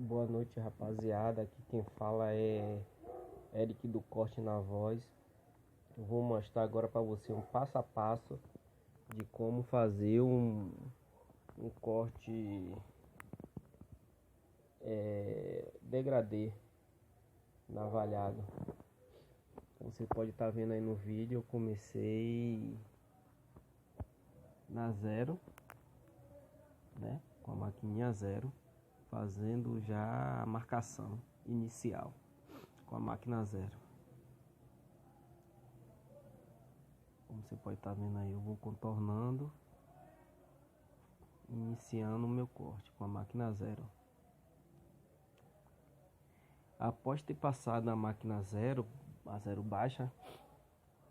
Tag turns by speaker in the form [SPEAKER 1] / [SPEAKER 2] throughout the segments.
[SPEAKER 1] Boa noite, rapaziada. Aqui quem fala é Eric do Corte na Voz. Eu vou mostrar agora para você um passo a passo de como fazer um corte degradê navalhado. Como você pode estar vendo aí no vídeo, eu comecei na zero, né? Com a maquininha zero, fazendo já a marcação inicial com a máquina zero. Como você pode estar vendo aí, eu vou contornando, iniciando o meu corte com a máquina zero. Após ter passado a máquina zero, a zero baixa,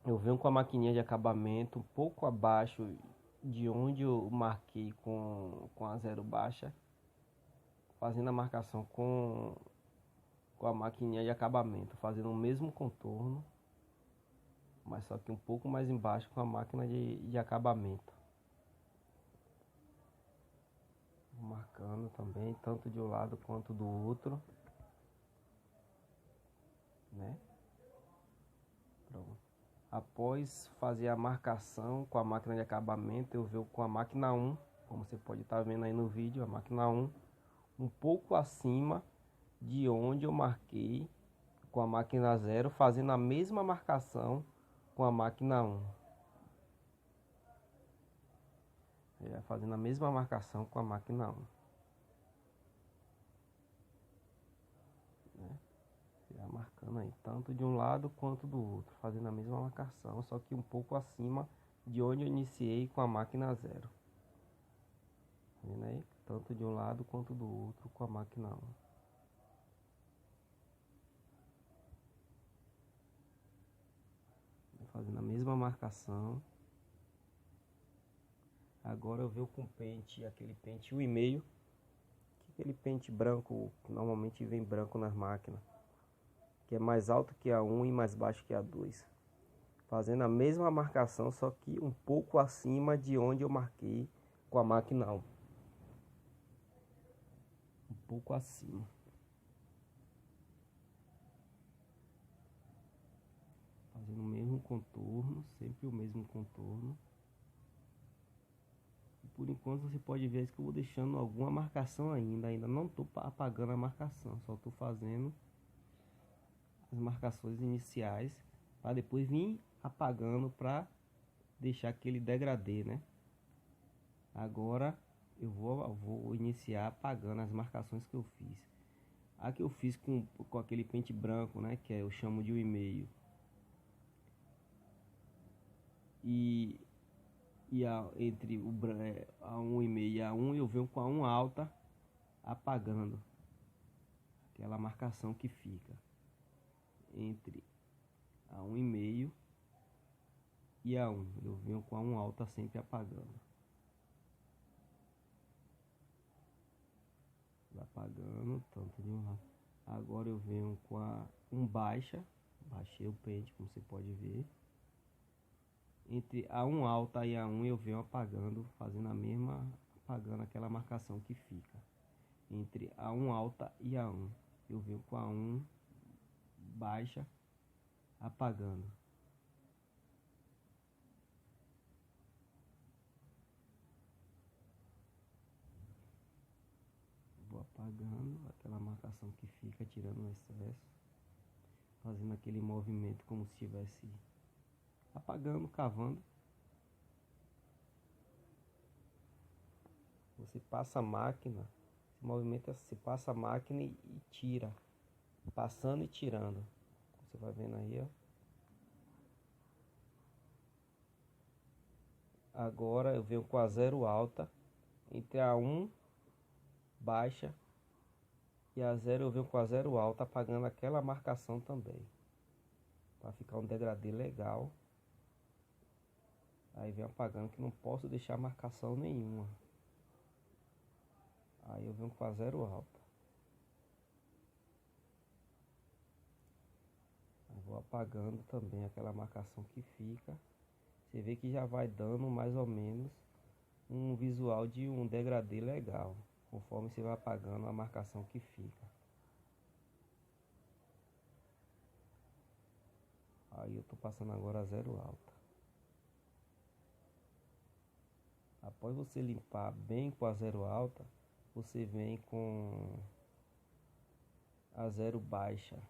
[SPEAKER 1] eu venho com a maquininha de acabamento um pouco abaixo de onde eu marquei com a zero baixa, fazendo a marcação com a maquininha de acabamento, fazendo o mesmo contorno, mas só que um pouco mais embaixo com a máquina de acabamento. Marcando também, tanto de um lado quanto do outro, né? Pronto. Após fazer a marcação com a máquina de acabamento, eu venho com a máquina 1, como você pode estar vendo aí no vídeo, a máquina 1, um pouco acima de onde eu marquei com a máquina 0, fazendo a mesma marcação com a máquina 1. Fazendo a mesma marcação com a máquina 1. Já marcando aí, tanto de um lado quanto do outro, fazendo a mesma marcação, só que um pouco acima de onde eu iniciei com a máquina 0. Vendo aí? Tanto de um lado quanto do outro com a máquina 1. Fazendo a mesma marcação. Agora eu venho com pente, aquele pente 1,5, aquele pente branco, que normalmente vem branco nas máquinas, que é mais alto que a 1 e mais baixo que a 2. Fazendo a mesma marcação, só que um pouco acima de onde eu marquei com a máquina 1. Um pouco acima. Fazendo o mesmo contorno, sempre o mesmo contorno. E por enquanto você pode ver que eu vou deixando alguma marcação ainda não estou apagando a marcação, só estou fazendo as marcações iniciais para depois vir apagando para deixar aquele degradê, né? Agora eu vou iniciar apagando as marcações que eu fiz. A que eu fiz com aquele pente branco, né, que eu chamo de 1,5, entre a 1,5 e a 1 eu venho com a 1 alta apagando aquela marcação que fica entre a 1,5 e a 1. Eu venho com a 1 alta sempre apagando. Vai apagando tanto de um lado. Agora eu venho com a 1 baixa. Baixei o pente, como você pode ver. Entre a 1 alta e a 1 eu venho apagando, fazendo a mesma, apagando aquela marcação que fica. Entre a 1 alta e a 1 eu venho com a 1 baixa apagando. Vou apagando aquela marcação que fica, tirando o excesso, fazendo aquele movimento como se estivesse apagando, cavando. Você passa a máquina, esse movimento você passa a máquina e tira, passando e tirando. Você vai vendo aí, ó. Agora eu venho com a 0 alta entre a 1 baixa e a 0 eu venho com a 0 alta apagando aquela marcação também, para ficar um degradê legal. Aí vem apagando, que não posso deixar marcação nenhuma. Aí eu venho com a 0 alta. Aí vou apagando também aquela marcação que fica. Você vê que já vai dando mais ou menos um visual de um degradê legal. conforme você vai apagando a marcação que fica. Aí eu tô passando agora a zero alta. Após você limpar bem com a zero alta, você vem com a zero baixa.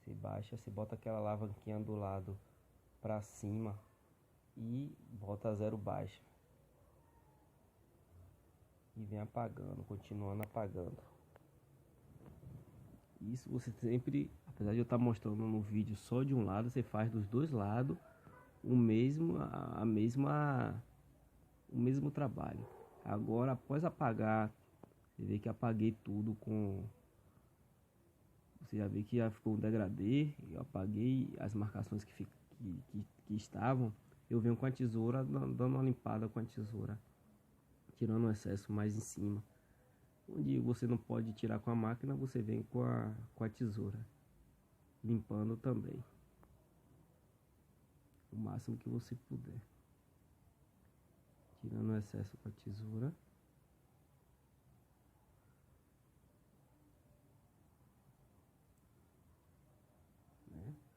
[SPEAKER 1] Você baixa, você bota aquela alavanquinha do lado pra cima e bota a zero baixa. E vem apagando, continuando apagando. Isso você sempre, apesar de eu estar mostrando no vídeo só de um lado, você faz dos dois lados o mesmo trabalho. Agora, após apagar, você vê que apaguei tudo com... Você já vê que já ficou um degradê. Eu apaguei as marcações que estavam. Eu venho com a tesoura, dando uma limpada com a tesoura, tirando o excesso mais em cima. Onde você não pode tirar com a máquina, você vem com a tesoura, limpando também o máximo que você puder, tirando o excesso com a tesoura.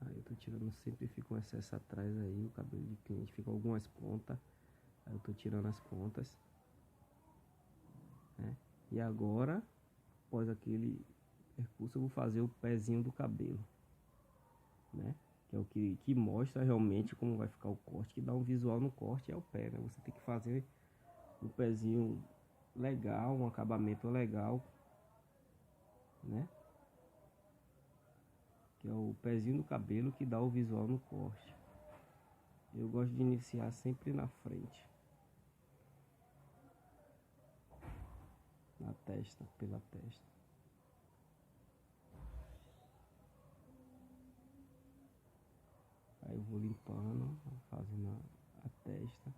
[SPEAKER 1] Aí eu tô tirando, sempre fica um excesso atrás aí, o cabelo de cliente fica algumas pontas. Aí eu tô tirando as pontas, né? E agora, após aquele percurso, eu vou fazer o pezinho do cabelo, né? Que é o que mostra realmente como vai ficar o corte, que dá um visual no corte, é o pé, né? Você tem que fazer um pezinho legal, um acabamento legal, né? Que é o pezinho do cabelo que dá o visual no corte. Eu gosto de iniciar sempre na frente, na testa, pela testa. Aí eu vou limpando, fazendo a testa,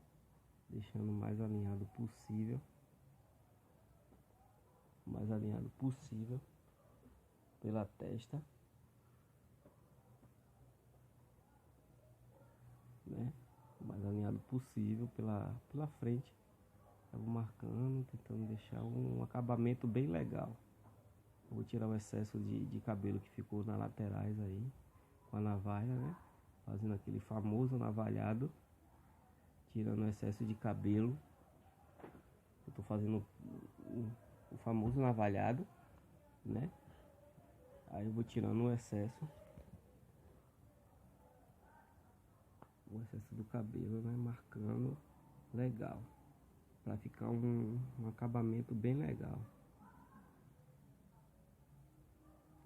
[SPEAKER 1] deixando o mais alinhado possível, pela testa, né? O mais alinhado possível pela frente. Eu vou marcando, tentando deixar um acabamento bem legal. Eu vou tirar o excesso de cabelo que ficou nas laterais aí, com a navalha, né? Fazendo aquele famoso navalhado, tirando o excesso de cabelo. Eu tô fazendo o famoso navalhado, né? Aí eu vou tirando o excesso do cabelo, né? Marcando legal, pra ficar um acabamento bem legal.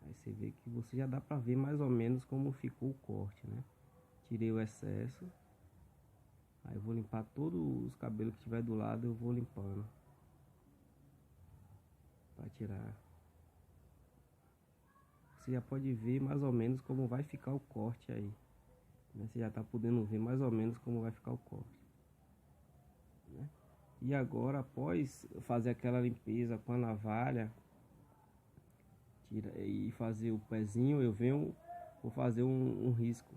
[SPEAKER 1] Aí você vê que você já dá pra ver mais ou menos como ficou o corte, né? Tirei o excesso. Aí eu vou limpar todos os cabelos que tiver do lado, eu vou limpando pra tirar. Você já pode ver mais ou menos como vai ficar o corte aí, né? Você já tá podendo ver mais ou menos como vai ficar o corte, né? E agora, após fazer aquela limpeza com a navalha, e fazer o pezinho, vou fazer um risco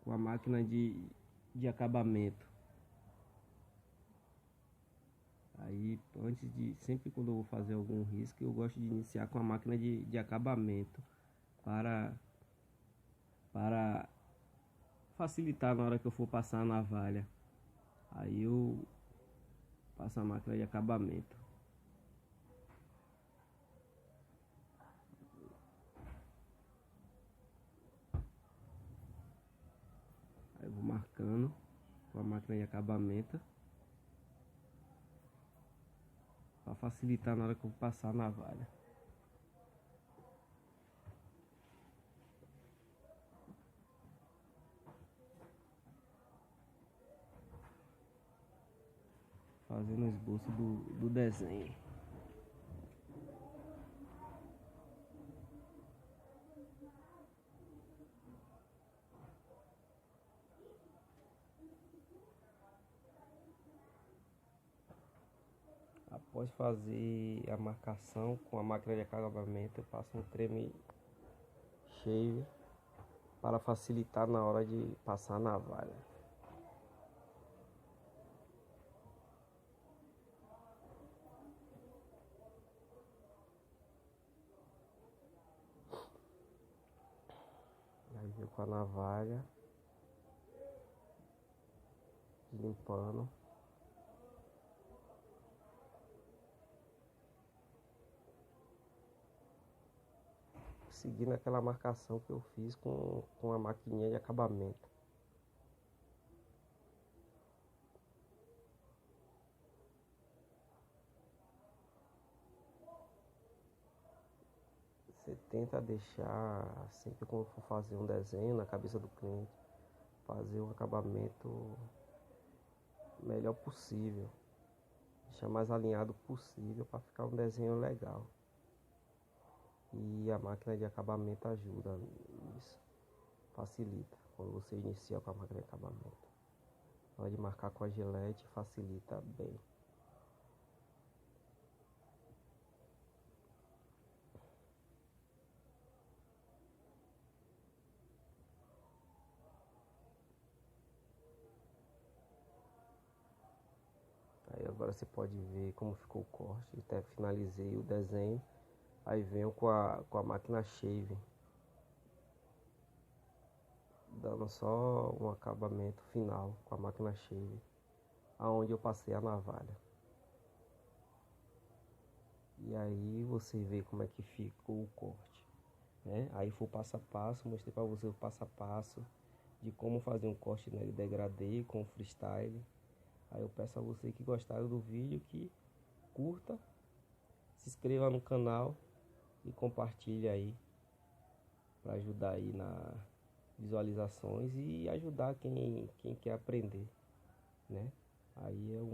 [SPEAKER 1] com a máquina de acabamento. Aí sempre quando eu vou fazer algum risco, eu gosto de iniciar com a máquina de acabamento para facilitar na hora que eu for passar a navalha. Aí eu passo a máquina de acabamento. Aí eu vou marcando com a máquina de acabamento para facilitar na hora que eu passar a navalha. Fazendo o esboço do desenho. Após fazer a marcação com a máquina de acabamento, eu passo um creme shave para facilitar na hora de passar a navalha. Eu com a navalha, limpando. Seguindo aquela marcação que eu fiz com a maquininha de acabamento. Você tenta deixar, sempre quando for fazer um desenho na cabeça do cliente, fazer o acabamento melhor possível, deixar mais alinhado possível para ficar um desenho legal. E a máquina de acabamento ajuda nisso, facilita quando você inicia com a máquina de acabamento. Na hora de marcar com a gilete facilita bem. Aí agora você pode ver como ficou o corte. Até finalizei o desenho. Aí venho com a máquina shave, dando só um acabamento final com a máquina shave, aonde eu passei a navalha. E aí você vê como é que ficou o corte, né? Aí foi o passo a passo, mostrei para você o passo a passo de como fazer um corte, né, de degradê com freestyle. Aí eu peço a você que gostaram do vídeo que curta, se inscreva no canal e compartilhe aí para ajudar aí na visualizações e ajudar quem quer aprender, né? Aí é um